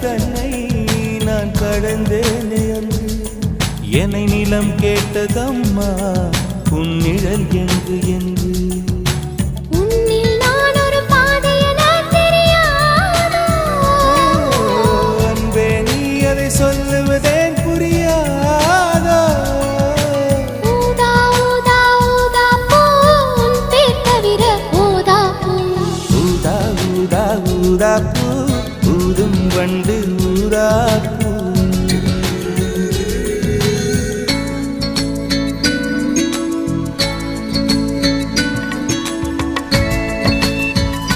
தன்னை நான் கடந்தேனே அன்று என்னை நிலம் கேட்டதம்மா உன்னிழல் என்று என்று அன்பே நீ அதை சொல்லுவதேன் புரியாதோ ஊதா ஊதா பூ ஊதும் வண்டு ஊதா